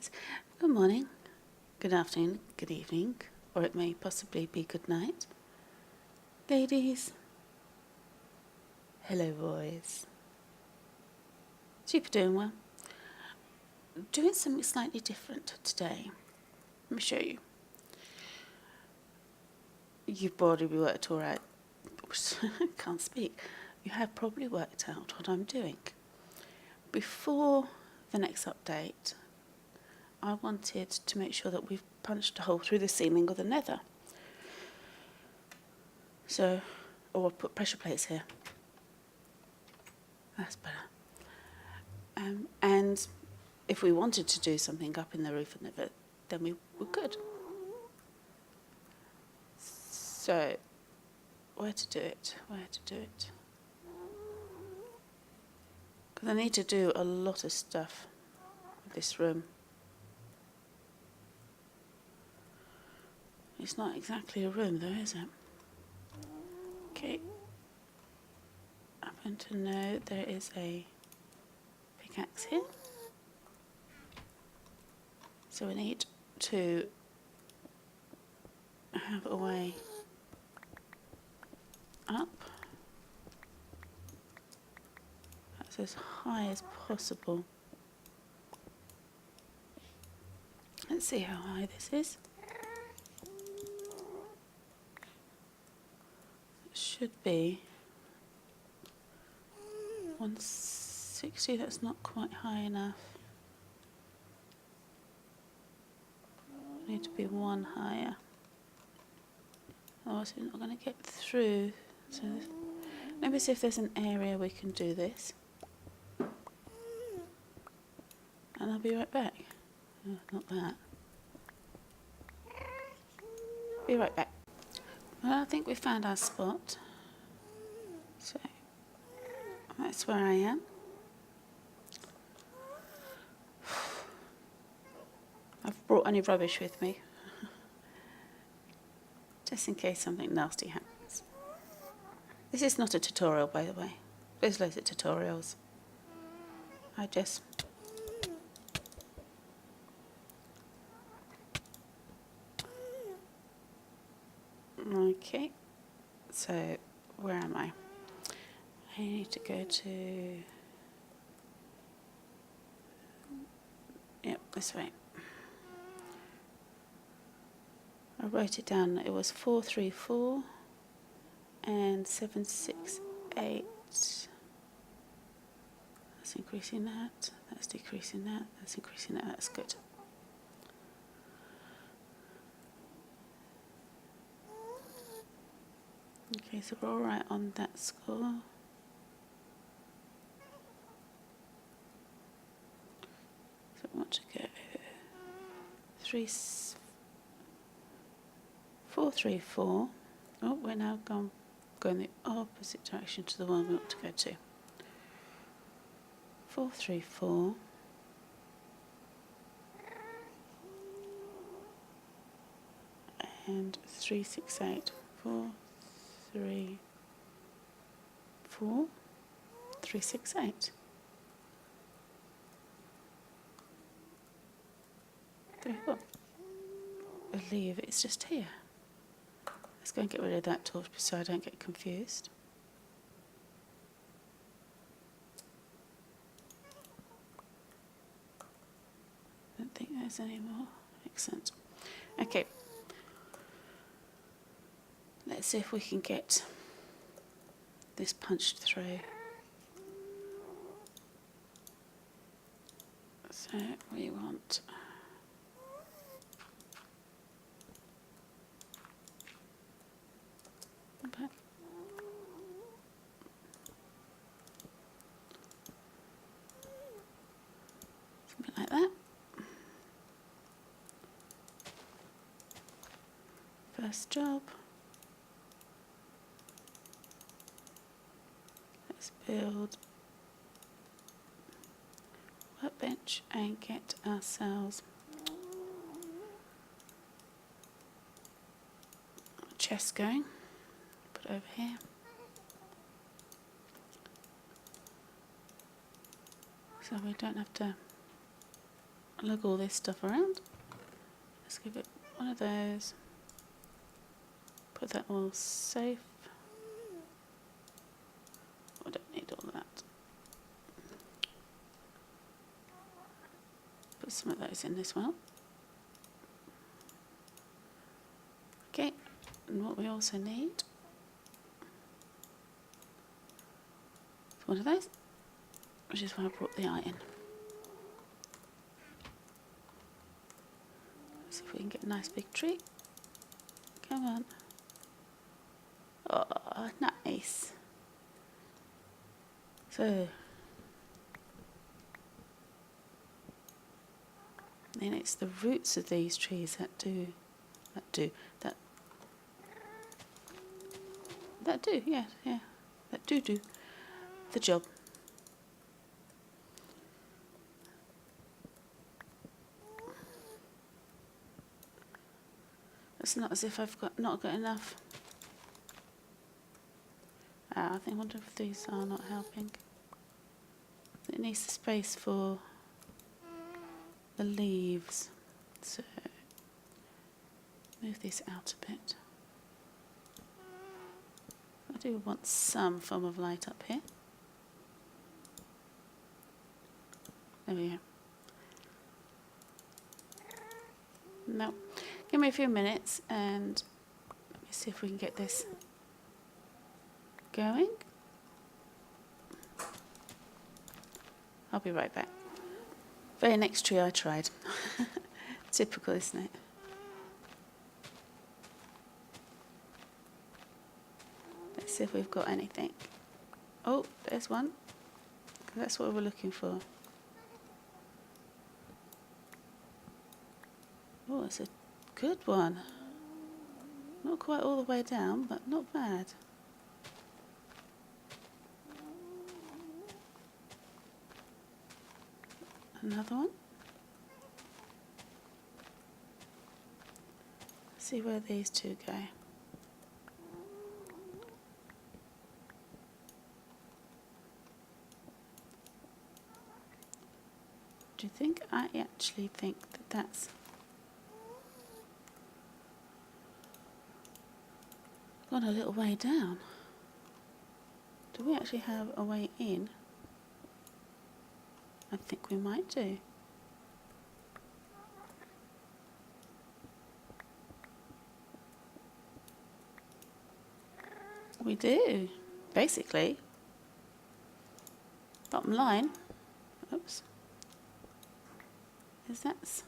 nights. Good morning, good afternoon, good evening, or it may possibly be good night. Ladies, hello boys. Hope you're doing well. Doing something slightly different today. Let me show you. You've probably worked all right. Can't speak. You have probably worked out what I'm doing. Before the next update, I wanted to make sure that we've punched a hole through the ceiling of the Nether. So, or I'll put pressure plates here. That's better. And if we wanted to do something up in the roof of the Nether, then we could. So, where to do it? Because I need to do a lot of stuff with this room. It's not exactly a room though, is it? Okay. I happen to know there is a pickaxe here. So we need to have a way up. That's as high as possible. Let's see how high this is. It should be 160, that's not quite high enough. Need to be one higher. Otherwise we're not going to get through. So let me see if there's an area we can do this. And I'll be right back. Oh, not that. Be right back. Well, I think we found our spot. So that's where I am. I've brought any rubbish with me. Just in case something nasty happens. This is not a tutorial, by the way. There's loads of tutorials. I just... Okay. So, where am I? I need to go to... Yep, this way. I wrote it down. It was 434 and 768. That's increasing that. That's decreasing that. That's increasing that. That's good. Okay, so we're all right on that score. So we want to go 434. Oh, we're now going the opposite direction to the one we want to go to. 434. And 368. 434. 368. 34. I believe it's just here. Let's go and get rid of that torch so I don't get confused. I don't think there's any more. Excellent. Okay. Let's see if we can get this punched through. So we want... something like that. First job. Let's build a workbench and get ourselves a chest going. Put it over here. So we don't have to lug all this stuff around. Let's give it one of those. Put that all safe. I don't need all of that. Put some of those in as well. Okay, and what we also need is one of those, which is why I brought the iron. Let's see if we can get a nice big tree. Come on. Oh, nice. So, then it's the roots of these trees that do the job. It's not as if I've not got enough. I wonder if these are not helping. It needs the space for the leaves, so move this out a bit. I do want some form of light up here. There we go. No, give me a few minutes and let me see if we can get this going. I'll be right back. Very next tree I tried. Typical, isn't it? Let's see if we've got anything. Oh, there's one. That's what we're looking for. Oh, it's a good one. Not quite all the way down, but not bad. Another one. See where these two go. Do you think? I actually think that that's gone a little way down. Do we actually have a way in? I think we might do. We do, basically. Bottom line, oops, is that's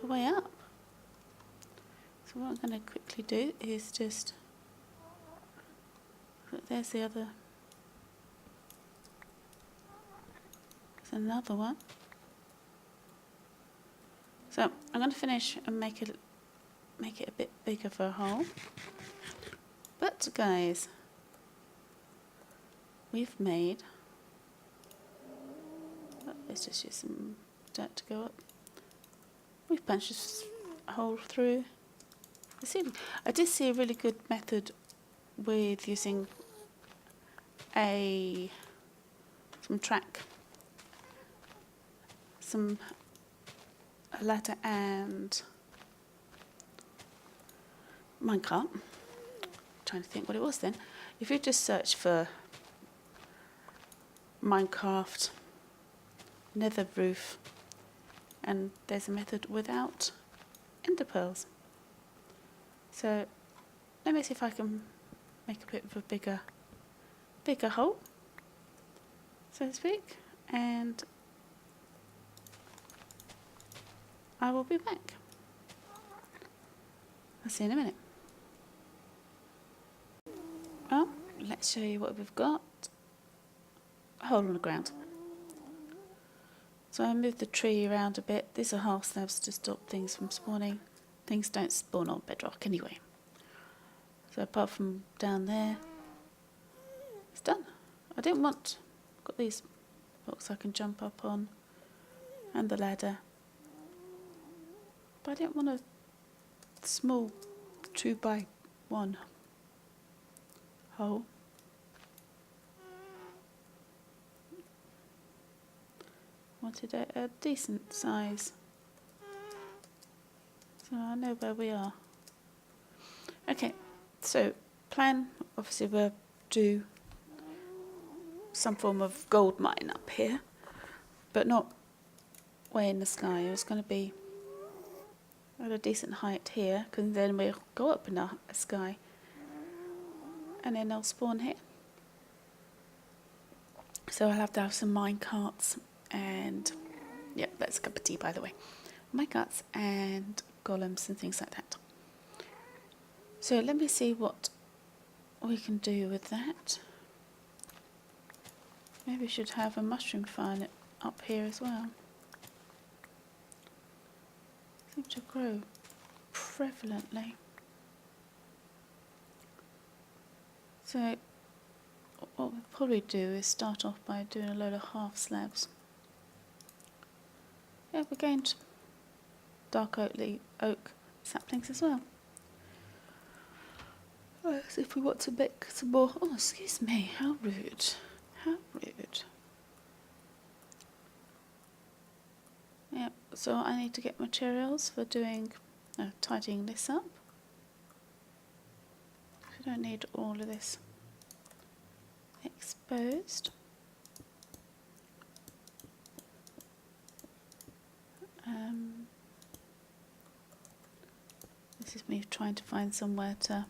a way up. So what I'm going to quickly do is just, look, there's the other. There's another one. So I'm going to finish and make it a bit bigger for a hole. But guys, we've made, let's just use some dirt to go up. We've punched this hole through the ceiling. I did see a really good method with using some a ladder and minecart. Trying to think what it was then. If you just search for Minecraft Nether roof, and there's a method without ender pearls. So let me see if I can make a bit of a bigger hole, so to speak, and I will be back. I'll see you in a minute. Well, let's show you what we've got. A hole in the ground. So I moved the tree around a bit. These are half slabs to stop things from spawning. Things don't spawn on bedrock anyway. So apart from down there, it's done. I didn't want, I've got these blocks I can jump up on and the ladder. But I didn't want a small 2x1 hole. wanted a decent size, so I know where we are. Okay, so plan, obviously we'll do some form of gold mine up here, but not way in the sky. It's going to be at a decent height here, because then we'll go up in the sky and then they'll spawn here. So I'll have to have some mine carts and, yep, that's a cup of tea by the way. Mine carts and golems and things like that. So let me see what we can do with that. Maybe we should have a mushroom farm up here as well. Seem to grow prevalently. So what we'll probably do is start off by doing a load of half slabs. Yeah, we're going to dark oak saplings as well. So if we want to make some more, oh excuse me, how rude, how rude. Yeah, so I need to get materials for doing, tidying this up. I don't need all of this exposed. This is me trying to find somewhere to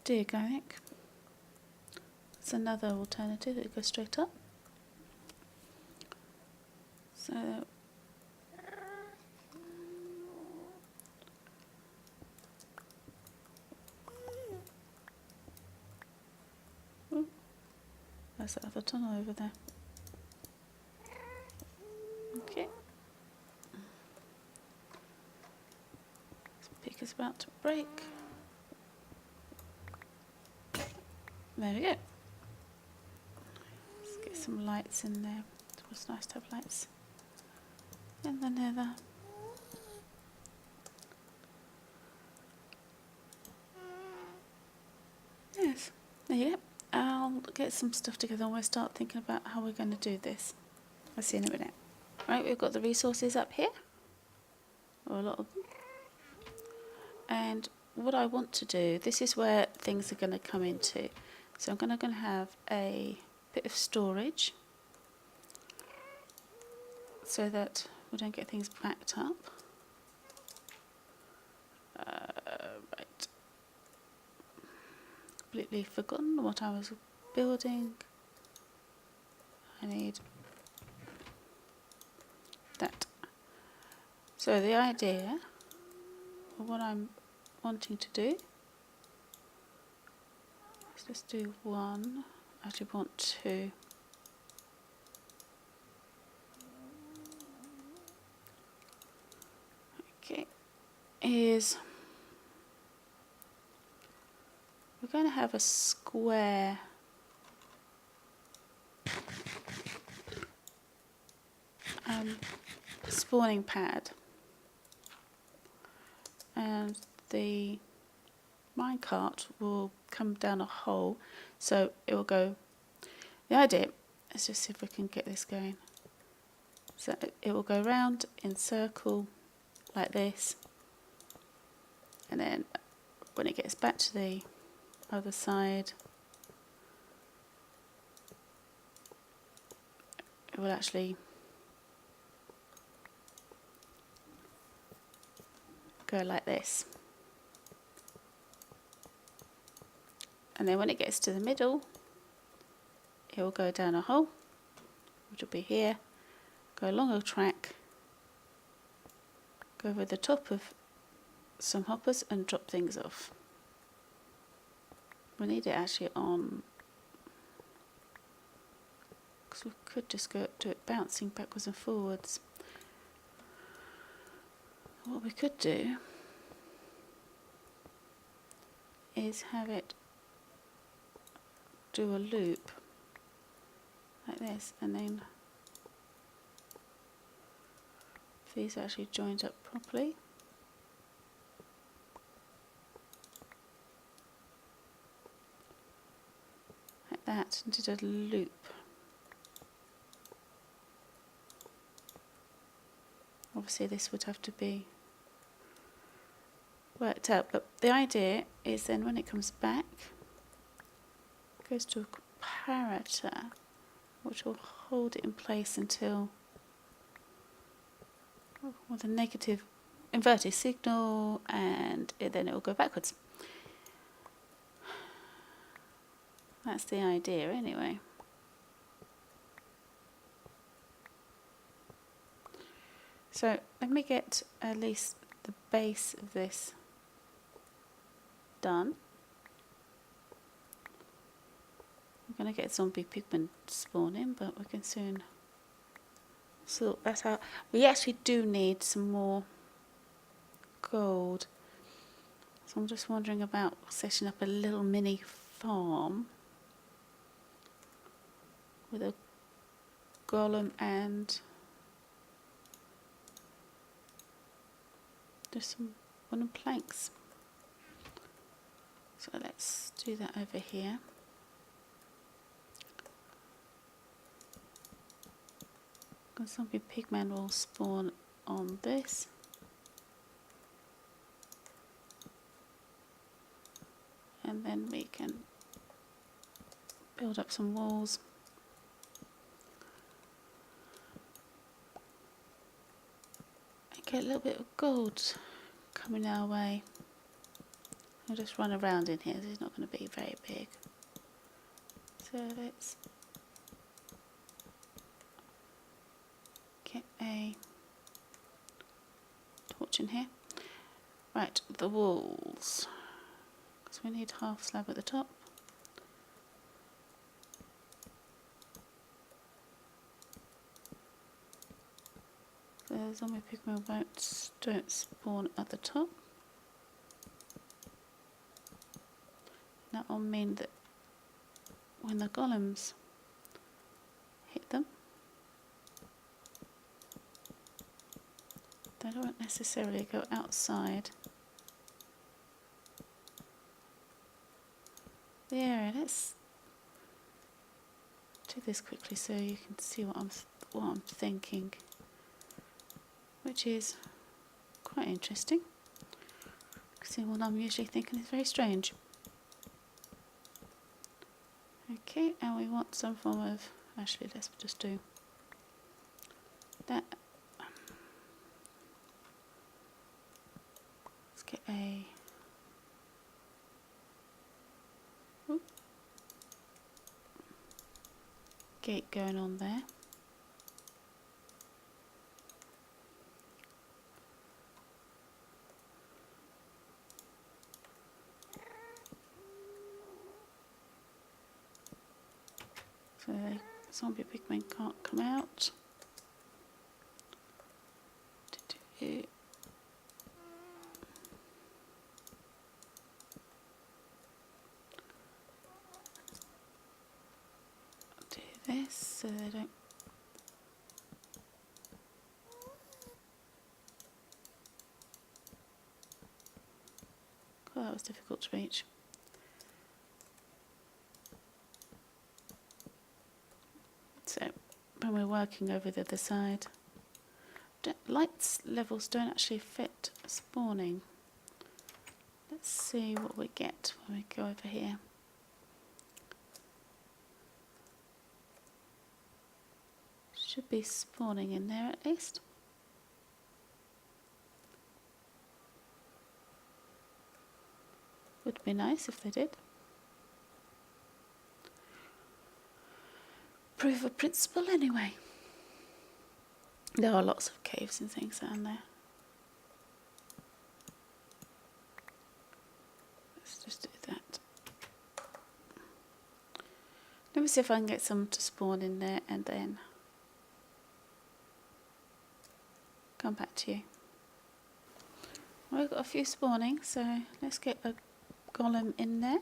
dig, I think. It's another alternative that goes straight up. So there's that other tunnel over there. Okay. This pick is about to break. There we go. Let's get some lights in there. It was nice to have lights in the nether. Yes, there you go. I'll get some stuff together and we'll start thinking about how we're going to do this. I'll see you in a minute. Right, we've got the resources up here, or a lot of them. And what I want to do, this is where things are going to come into. So I'm going to have a bit of storage so that we don't get things backed up. Right. Completely forgotten what I was building. I need that. So the idea of what I'm wanting to do, let's just do one. I actually want two. Okay, is we're going to have a square spawning pad, and the minecart will come down a hole, so it will go. The idea, let's just see if we can get this going. So it will go round in circle like this, and then when it gets back to the other side, it will actually go like this. And then when it gets to the middle, it will go down a hole, which will be here, go along a track, go over the top of some hoppers and drop things off. We need it actually on, because we could just do it bouncing backwards and forwards. What we could do is have it do a loop like this, and then if these are actually joined up properly, like that and did a loop. Obviously this would have to be worked out, but the idea is then when it comes back, it goes to a comparator which will hold it in place until with a negative inverted signal, and then it will go backwards. That's the idea anyway. So let me get at least the base of this done. I'm going to get zombie pigment spawning, but we can soon sort that out. We actually do need some more gold. So I'm just wondering about setting up a little mini farm with a golem and just some wooden planks. So let's do that over here. Because zombie pigman will spawn on this. And then we can build up some walls. And get a little bit of gold coming our way. I'll just run around in here, it's not going to be very big. So let's get a torch in here. Right, the walls. Because we need half slab at the top. The zombie pigmen don't spawn at the top. That will mean that when the golems hit them, they don't necessarily go outside the area. Let's do this quickly so you can see what I'm thinking, which is quite interesting. See, what I'm usually thinking is very strange. Okay, and we want some form of, actually let's just do that. Let's get a gate going on there. So the zombie pigmen can't come out. Do this so they don't. God, that was difficult to reach. So when we're working over the other side, light levels don't actually affect spawning. Let's see what we get when we go over here. Should be spawning in there at least. Would be nice if they did. Proof of principle anyway. There are lots of caves and things down there. Let's just do that. Let me see if I can get some to spawn in there and then come back to you. Well, we've got a few spawning, so let's get a golem in there.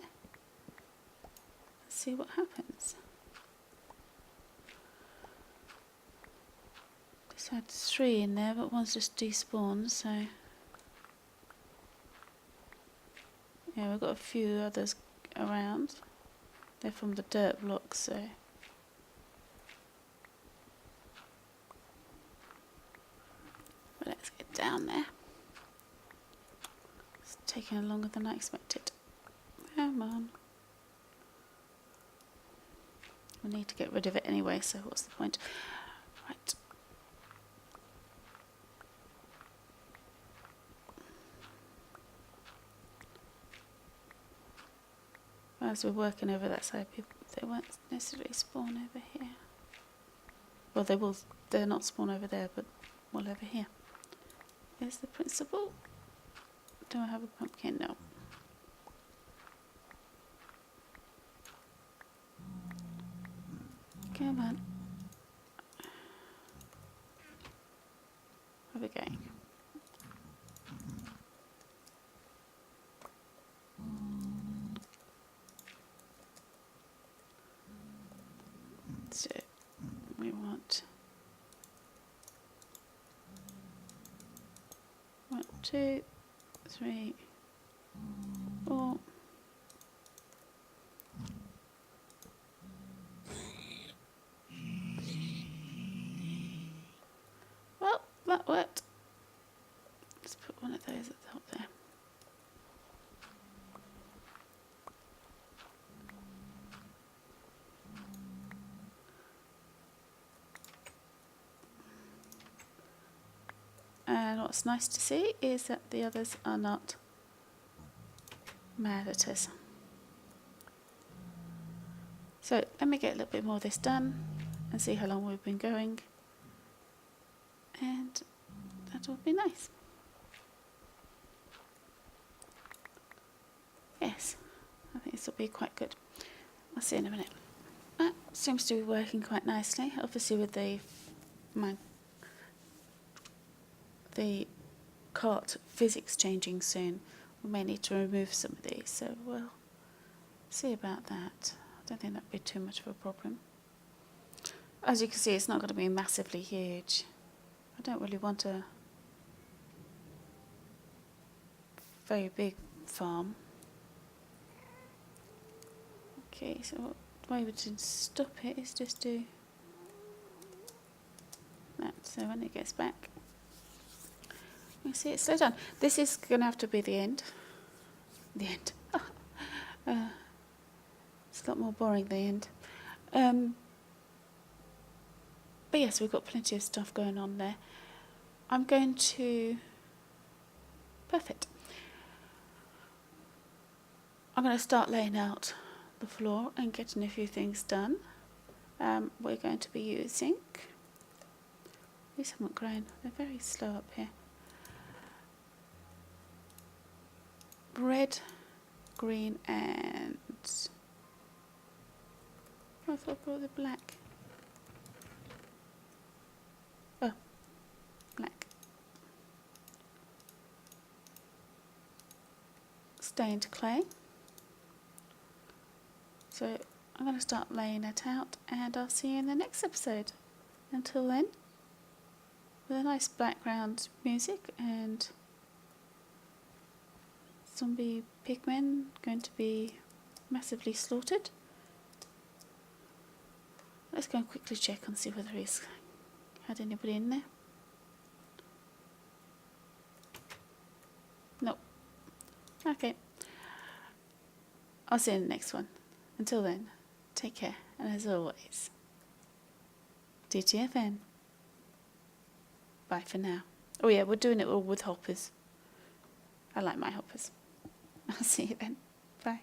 Let's see what happens. Just had 3 in there, but one's just despawned, so yeah, we've got a few others around. They're from the dirt blocks, so. But let's get down there. It's taking longer than I expected. Come on. We need to get rid of it anyway, so what's the point? Right. As we're working over that side, people, they won't necessarily spawn over here. Well, they will. They're not spawn over there, but well over here. Here's the principal. Do I have a pumpkin? No. Come on. Where are we going? So we want 1, 2, 3, 4. Well, that worked. Let's put one of those at the top there. And what's nice to see is that the others are not mad at us. So let me get a little bit more of this done and see how long we've been going. And that will be nice. Yes, I think this will be quite good. I'll see you in a minute. That seems to be working quite nicely. Obviously with the cart physics changing soon, we may need to remove some of these, so we'll see about that. I don't think that'd be too much of a problem. As you can see, it's not going to be massively huge. I don't really want a very big farm. Okay, so the way to stop it is just do that, so when it gets back, you see it slow down. This is going to have to be the end. The end. It's a lot more boring, the end. But yes, we've got plenty of stuff going on there. I'm going to... Perfect. I'm going to start laying out the floor and getting a few things done. We're going to be using... These haven't grown. They're very slow up here. Red, green and... I thought I brought the black. Oh, black. Stained clay. So I'm going to start laying it out and I'll see you in the next episode. Until then, with a nice background music and zombie pigmen going to be massively slaughtered. Let's go and quickly check and see whether he's had anybody in there. Nope. Okay. I'll see you in the next one. Until then, take care, and as always, DTFN. Bye for now. Oh yeah, we're doing it all with hoppers. I like my hoppers. I'll see you then. Bye.